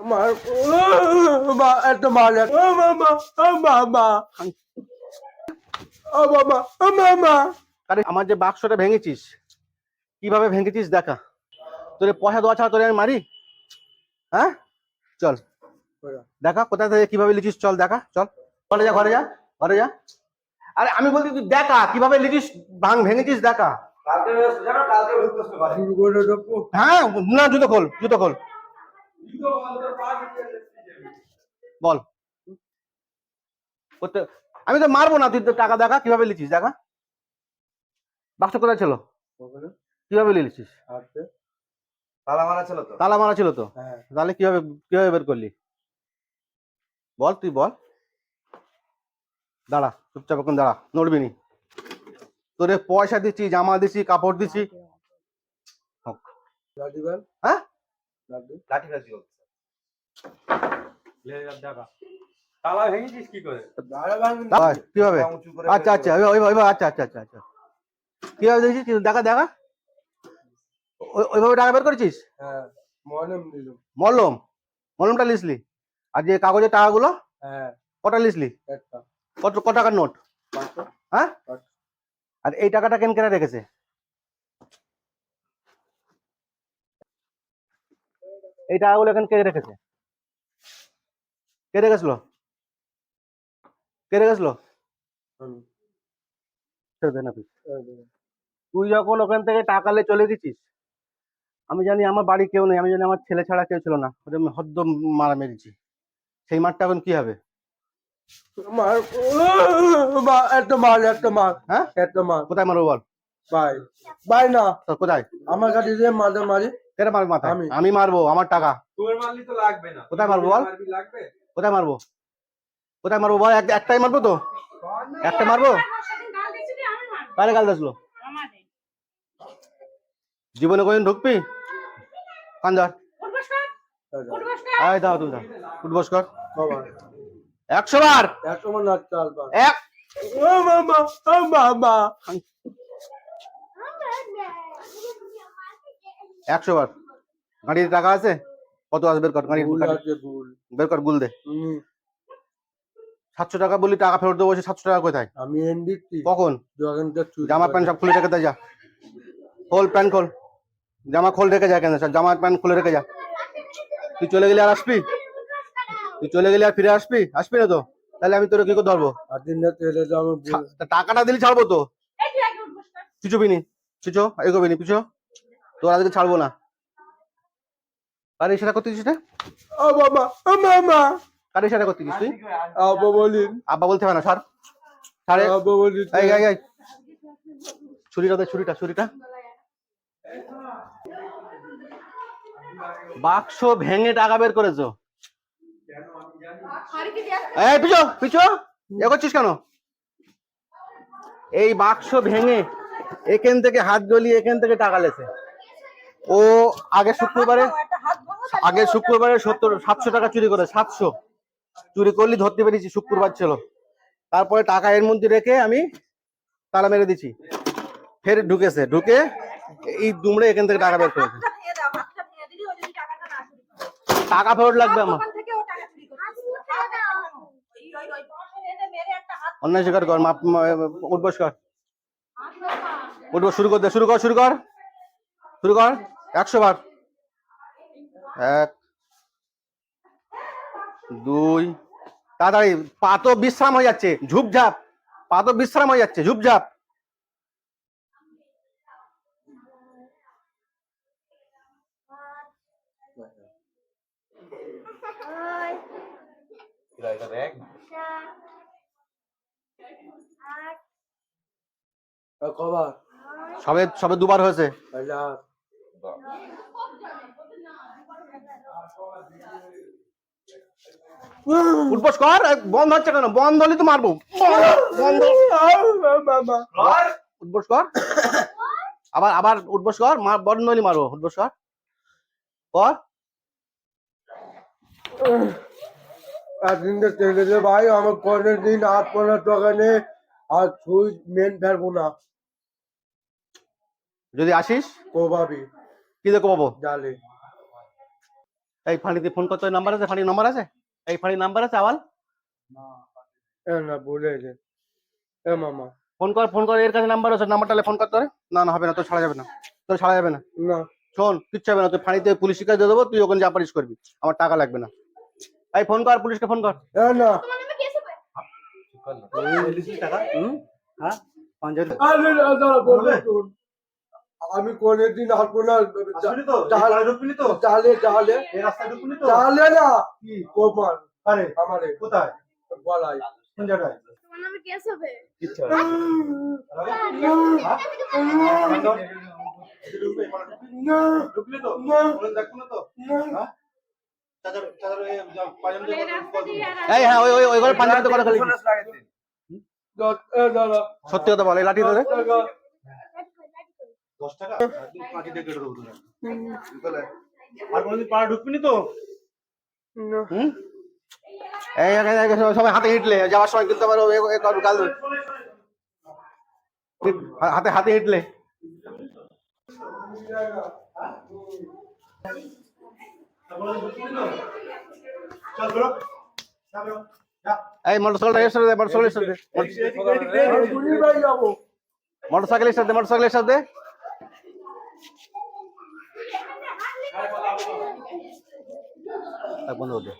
আমার মা এত মার ও মামা ও মামা ও মামা ও মামা। আরে আমার যে বাক্সটা ভেঙেছিস, কিভাবে ভেঙেছিস দেখা। তোরে পয়সা দেওয়া ছাড়া তোরে আমি মারি? হ্যাঁ, চল দেখা কোথা থেকে কিভাবে লিচিস, চল দেখা, চল ঘরে যা, ঘরে যা, ঘরে যা। আরে আমি বলছি তুই দেখা কিভাবে লিচিস ভেঙেছিস দেখা। শুরু করে দেবো। হ্যাঁ, না জুতো খোল, জুতো খোল, বল আমি তো মারবো না, তুই তো টাকা দেখা কিভাবে লিচিস দেখা। বাক্স কোথায় ছিল, কিভাবে লিচিস? তালা মারা ছিল তো। তালা মারা ছিল তো, হ্যাঁ। তাহলে কিভাবে কিভাবে বের করলি বল, তুই বল। দাঁড়া, চুপচাপ এখন দাঁড়া, নড়বি নি। তোরে পয়সা দিচ্ছি, জামা দিচ্ছি, কাপড় দিচ্ছি। হ্যাঁ, লাঠি লাঠি তালা ভেঙেছিস কি করে? কিভাবে? আচ্ছা আচ্ছা, ওইভাবে, আচ্ছা আচ্ছা আচ্ছা আচ্ছা, কিভাবে দেখছিস দেখা দেখা, ওইভাবে টাকা বের করেছিস? হ্যাঁ, মলম নিলাম। মলম, মলমটা লিসলি? আর যে কাগজের টাকাগুলো হ্যাঁ, কটা লিসলি? একটা। কত কত টাকার নোট? হ্যাঁ, আর এই টাকাটা কেন কেটে রেখেছে? এই টাকাগুলো এখানে কে রেখেছে? কে রেখেছিল? কে রেখেছিল? ছেড়ে দে না তুই। তুই যখন ওখান থেকে টাকা নিয়ে চলে গেছিস, আমি জানি আমার বাড়ি কেউ নেই, আমি জানি আমার ছেলে ছাড়া কেউ ছিল না, ওদের আমি হদ্দ মারা মেরেছি। সেই মারটা এখন কি হবে? মার মা এত মার এত মার। হ্যাঁ, এত মার। কোথায় মারবো বল? ভাই ভাই না, তো কোথায়? আমার কাছে যে মাঝে মারি। কেটে মারবো মাথায়? আমি আমি মারবো, আমার টাকা। তোর মারলি তো লাগবে না। কোথায় মারবো বল? লাগবে। কোথায় মারবো? কোথায় মারবো বল? একটাই মারবো তো, একটা মারবো। কারে গাল দিয়েছিল? জীবনে কোনদিন ঢুকবি কান্দার? আয় দাও, তুমি দাও, উঠবস কর। 100 বার, 100 বার না, 4 বার। এক ও মামা ও মামা। 100 বার। গাড়ির টাকা আছে? কত আছে বের কর, গাড়ির ভুল আছে ভুল। বের কর, গুল দে। 700 টাকা বলি টাকা ফেরত দেবো, 700 টাকা কোথায়? আমি এনডিটি কখন? জগন্নাথ চুরি জামা প্যান্ট সব খুলে রেখে দে, যা খোল, প্যান্ট খোল, জামা খোল রেখে যা, কেন জামা প্যান্ট খুলে রেখে যা। তুই চলে গেলে আর আসবি? তুই চলে গেলে আর ফিরে আসবি? আসবি না তো, তাহলে আমি তোর কি করে ধরবো? আদিন না তেলে তো আমি টাকাটা দিলি ছাড়বো তো। পিছুবি নি, পিছো এগোবি নি, পিছো, তোর আজকে ছাড়বো না। আরে সেটা করতে দিস না। ও মামা ও মামা। আরে সেটা করতে দিস তুই? আব্বা বলিন। আব্বা বলতে হবে না, ছাড় ছাড়ে। আব্বা বলিন। এই এই এই, ছুরিটা দে, ছুরিটা, ছুরিটা। বাক্স ভেঙে টাকা বের করেছো? এই পিছো পিছো, এ করছিস কেন? এই বাক্স ভেঙে এখান থেকে হাত গলিয়ে এখান থেকে টাকা লেছে। ও আগে শুক্রবারে 700 টাকা চুরি করে, 700 চুরি করলি ধরতে পেরেছি, শুক্রবার ছিল। তারপরে টাকা এর মধ্যে রেখে আমি তালা মেরে দিছি, ফের ঢুকেছে, ঢুকে এই দুমড়ে এখান থেকে টাকা বের করেছে। টাকা ফেরত লাগবে আমার। অন্যায় স্বীকার কর, উঠবস কর, উঠবো, শুরু কর দে, শুরু কর, শুরু কর, শুরু কর। 100 বার। 1 2, তাড়াতাড়ি, পা তো বিশ্রাম হয়ে যাচ্ছে, ঝুপঝাপ, পা তো বিশ্রাম হয়ে যাচ্ছে, ঝুপঝাপ। কবার? সবে সবে দুবার হয়েছে। উঠবস কর, বন্ধ হচ্ছে কেন? বন্ধ হলে তো মারবো, বন্ধ। উঠবস কর, আবার আবার উঠবস কর, বন্ধ হলে মারবো, উঠবস কর, কর। একদিনটা তেলে দে ভাই, আমার পরের দিন 8-15 টাকা নেই আর তুই মেন ফেলবো না। যদি আসিস কোবাবি কি দেখো পাবো? জালে। এই ফাঁড়িতে ফোন করতে নাম্বার আছে? ফাঁড়ির নাম্বার আছে? এই ফাঁড়ির নাম্বার আছে আওয়াল? না বলেছে মামা ফোন কর, এর কাছে নাম্বার আছে, নাম্বারটা ফোন করতে হবে। না না হবে না, তোর ছাড়া যাবে না, তোর ছাড়া যাবে না। না শোন, কিচ্ছু হবে না, তুই ফাঁড়িতে পুলিশ কাছে দিয়ে দেবো, তুই ওখানে যা পারিস করবি, আমার টাকা লাগবে না। এই ফোন কর, পুলিশকে ফোন কর। না টাকা হ্যাঁ আরে না, দাঁড়া, বলে শোন। আমি কোনদিন আসবো না। চালে চালে না কোমার আমারে কোথায়? বলাই কোন জায়গায়? তোমার নামে কেস হবে। ঢুকলি তো? দেখো না তো? হ্যাঁ? এই হ্যাঁ, ওই ঘরে পাঞ্জাবিতে কথা খালি। দাঁড়া সত্যি কথা বল, এই লাঠি ধরে 10 টাকা। 10 টাকা পাঁচি দিয়ে কেটে দেবো তোরা। আর কোনদিন পাড়া ঢুকবি তো? হুম? এই সবাই হাতে হিটলে যাওয়ার সময় কিন্তু আবার গাল দেবে। হাতে হাতে হিটলে এই মোটরসাইকেল স্টার্ট দে, মোটরসাইকেল স্টার্ট দে, যাবো মোটরসাইকেল স্টার্ট দে, মোটরসাইকেল স্টার্ট দে। বন্ধ হতে